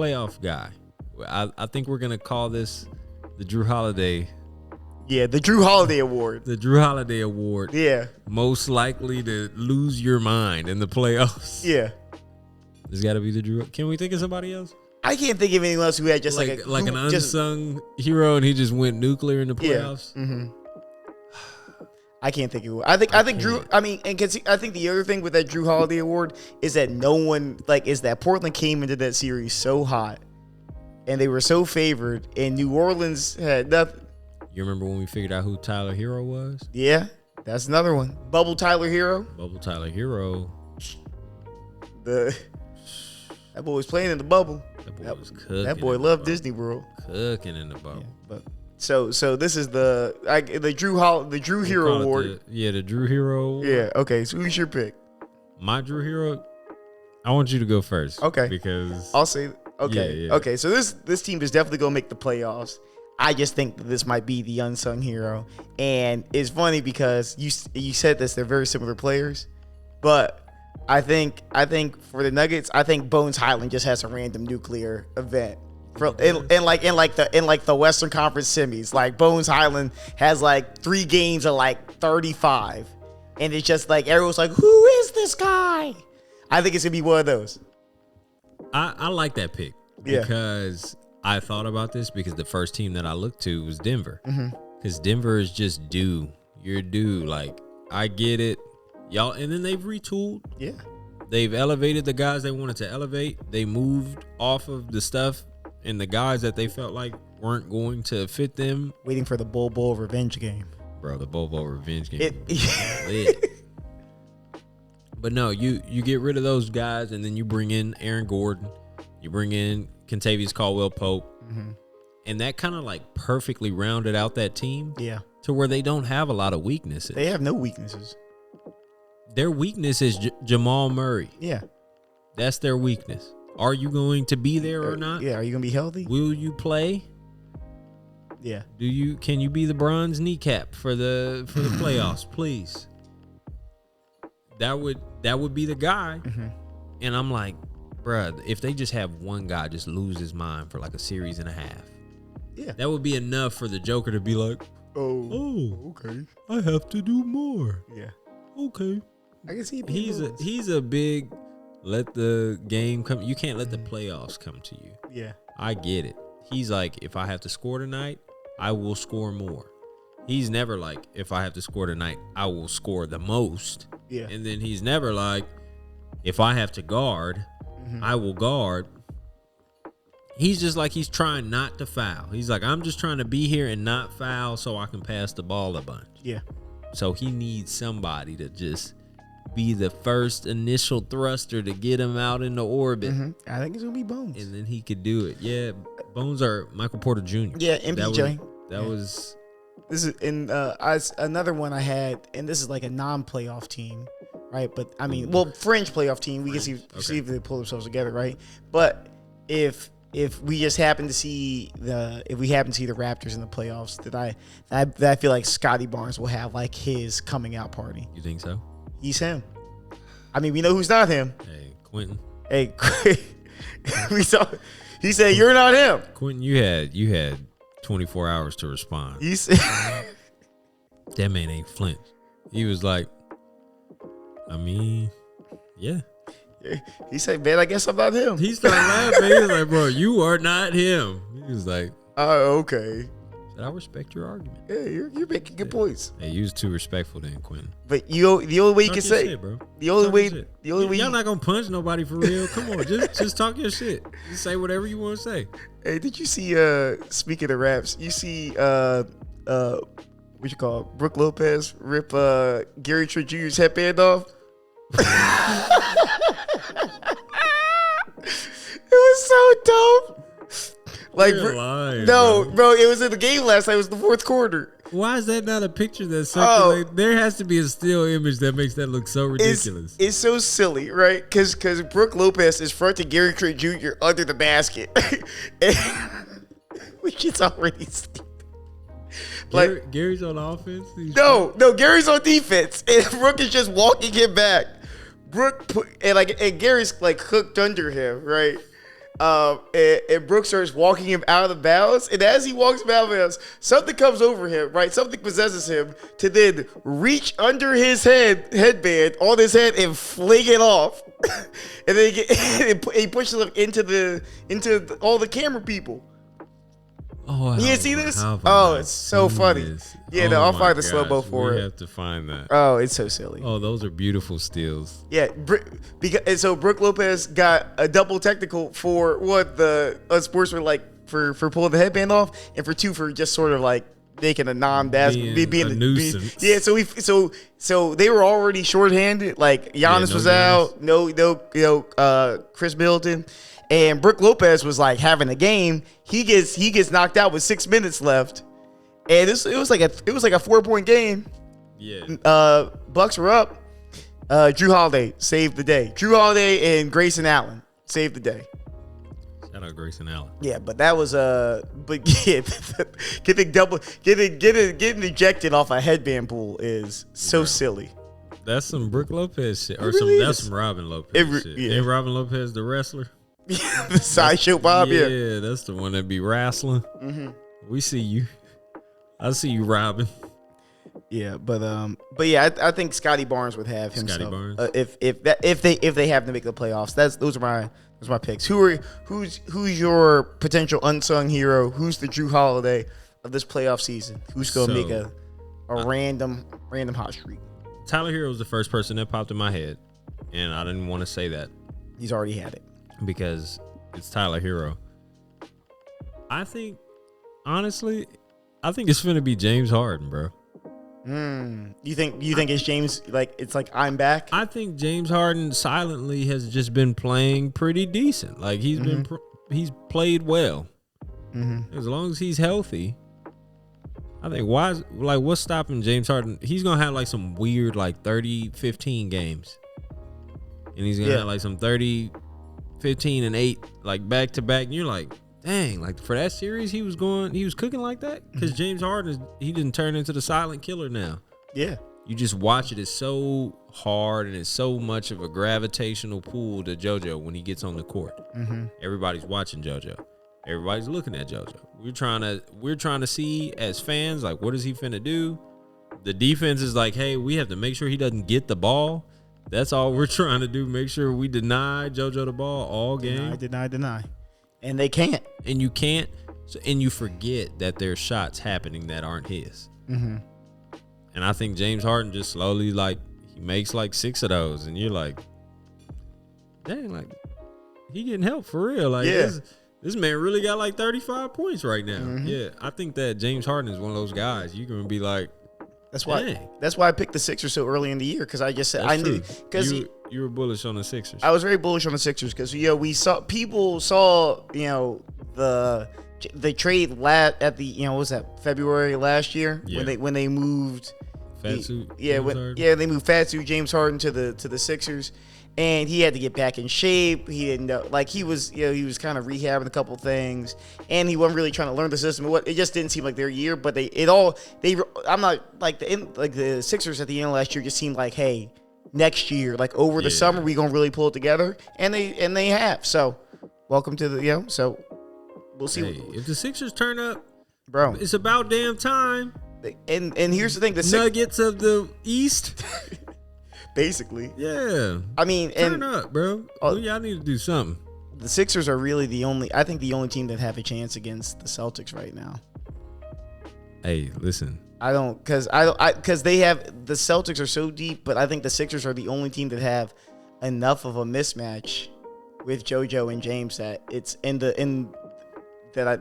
playoff guy. I think we're gonna call this the Drew Holiday. Yeah, the Drew Holiday Award. The Drew Holiday Award. Yeah. Most likely to lose your mind in the playoffs. Yeah. There's got to be the Drew. Can we think of somebody else? I can't think of anyone else who had just like an unsung hero and he just went nuclear in the playoffs. Yeah. Mm-hmm. I can't think of it. I think Drew. I mean, and I think the other thing with that Drew Holiday Award is that no one is that Portland came into that series so hot, and they were so favored, and New Orleans had nothing. You remember when we figured out who Tyler Hero was? Yeah, that's another one. Bubble Tyler Hero. Bubble Tyler Hero. That boy was playing in the bubble. That boy was cooking. That boy loved Disney World. Cooking in the bubble. Yeah, but so this is the Drew Hero Award. The Drew Hero Award. Yeah. Okay. So who's your pick? My Drew Hero. I want you to go first. Okay. Because I'll say. Okay. Yeah. Okay. So this team is definitely gonna make the playoffs. I just think that this might be the unsung hero, and it's funny because you said this. They're very similar players, but I think for the Nuggets, I think Bones Highland just has a random nuclear event. In like the Western Conference semis, like Bones Highland has like 3 games of like 35, and it's just like everyone's like, who is this guy? I think it's gonna be one of those. I like that pick because I thought about this because the first team that I looked to was Denver, because Denver is just due. You're due. Like, I get it, y'all, and then they've retooled. Yeah, they've elevated the guys they wanted to elevate. They moved off of the stuff and the guys that they felt like weren't going to fit them. Waiting for the Bowl revenge game, bro. The Bowl revenge game. But no, you get rid of those guys and then you bring in Aaron Gordon, you bring in Kentavious Caldwell-Pope, and that kind of like perfectly rounded out that team. Yeah, to where they don't have a lot of weaknesses. They have no weaknesses. Their weakness is Jamal Murray. Yeah, that's their weakness. Are you going to be there or not? Yeah, are you gonna be healthy? Will you play? Yeah. Can you be the bronze kneecap for the playoffs, please? That would be the guy. And I'm like, bruh, if they just have one guy just lose his mind for like a series and a half, that would be enough for the Joker to be like, oh, okay, I have to do more. Yeah, okay. I can see he's a big let the game come. You can't let the playoffs come to you. Yeah, I get it. He's like, if I have to score tonight, I will score more. He's never like, if I have to score tonight, I will score the most. Yeah. And then he's never like, if I have to guard, I will guard. He's just like, he's trying not to foul. He's like, I'm just trying to be here and not foul so I can pass the ball a bunch. Yeah. So he needs somebody to just be the first initial thruster to get him out into orbit. I think it's going to be Bones. And then he could do it. Yeah. Bones are Michael Porter Jr. Yeah, MPJ. That was This is another one I had, and this is like a non-playoff team, right? But I mean, fringe playoff team. We can see if they pull themselves together, right? But if we just happen to see the Raptors in the playoffs, that I feel like Scotty Barnes will have like his coming out party. You think so? He's him. I mean, we know who's not him. Hey, Quentin. Hey, we saw. He said, "You're not him." Quentin, you had 24 hours to respond. That man ain't flinch. He was like, I mean, yeah. He said, man, I guess I'm not him. He started laughing. He was like, bro, you are not him. He was like, oh, okay. I respect your argument. Yeah, you're making good points. Hey, you was too respectful then, Quentin. But the only way you can say, shit, bro. the only way y'all not gonna punch nobody for real. Come on, just talk your shit. Just say whatever you want to say. Hey, did you see? Speaking of raps, you see what you call Brooke Lopez rip Gary Trent Jr.'s headband off? It was so dope. Like, lying, no, bro, it was in the game last night. It was the fourth quarter. Why is that not a picture that's circulating? There has to be a still image that makes that look so ridiculous. It's so silly, right? Because Brooke Lopez is fronting Gary Trent Jr. under the basket, which is already stupid. Like Gary's on offense. No, Gary's on defense, and Brooke is just walking him back. And Gary's like hooked under him, right? And Brooks starts walking him out of the bounds. And as he walks him out of bounds, something comes over him, right? Something possesses him to then reach under his headband on his head and fling it off. And then he pushes him into all the camera people. Oh, you didn't see this? Oh, it's so funny. This? Yeah, no, I'll find the slow-mo for it. We have to find that. Oh, it's so silly. Oh, those are beautiful steals. Yeah, and so Brook Lopez got a double technical for what the unsportsman like for pulling the headband off, and for 2 for just sort of like making a being a nuisance. So they were already shorthanded. Like Giannis was out, no, Chris Middleton. And Brook Lopez was like having a game. He gets knocked out with 6 minutes left, and it was like a 4-point game. Yeah. Bucks were up. Drew Holiday saved the day. Drew Holiday and Grayson Allen saved the day. Shout out Grayson Allen. Yeah, but that was but yeah, getting ejected off a headband pool is so silly. That's some Brook Lopez shit, or that's some Robin Lopez shit. Yeah. Ain't Robin Lopez the wrestler? The sideshow Bob, yeah, that's the one that be wrestling. Mm-hmm. We see you. I see you, Robin. Yeah, but yeah, I think Scotty Barnes would have himself. Scotty Barnes. If they have to make the playoffs, those are my picks. Who's your potential unsung hero? Who's the Drew Holiday of this playoff season? Who's gonna make a random hot streak? Tyler Hero was the first person that popped in my head, and I didn't want to say that. He's already had it. Because it's Tyler Hero. Honestly, I think it's gonna be James Harden, bro. You think it's James? It's like I'm back. I think James Harden silently has just been playing pretty decent. Like he's he's played well. As long as he's healthy, I think what's stopping James Harden? He's gonna have like some weird 30-15 games, and he's gonna have like some 30. 15 and 8 like back to back, and you're like, dang, like for that series he was cooking like that, because James Harden he didn't turn into the silent killer now. Yeah, you just watch it. It's so hard, and it's so much of a gravitational pull to JoJo when he gets on the court. Everybody's watching JoJo, everybody's looking at JoJo. We're trying to see as fans, like, what is he finna do? The defense is like, hey, we have to make sure he doesn't get the ball. That's all we're trying to do. Make sure we deny JoJo the ball all game. Deny. And they can't. And you can't. And you forget that there's shots happening that aren't his. And I think James Harden just slowly, he makes 6 of those. And you're like, dang, he getting help for real. This man really got 35 points right now. Yeah, I think that James Harden is one of those guys. You're going to be like, That's why I picked the Sixers so early in the year, because I just said I knew, because you were bullish on the Sixers. I was very bullish on the Sixers because people saw the trade at the what was that, February last year, when they moved they moved Fatsu James Harden to the Sixers. And he had to get back in shape. He didn't know, he was kind of rehabbing a couple things, and he wasn't really trying to learn the system. It just didn't seem like their year. But I'm not the Sixers at the end of last year just seemed like, hey, next year, over the summer, we gonna really pull it together, and they have. So, welcome to the so we'll see. Hey, if the Sixers turn up, bro, it's about damn time. And here's the thing: the Nuggets of the East. Basically, yeah. I mean, turn up, bro. Y'all need to do something. The Sixers are really the only team that have a chance against the Celtics right now. Hey, listen. Because they have, the Celtics are so deep, but I think the Sixers are the only team that have enough of a mismatch with JoJo and James that it's that I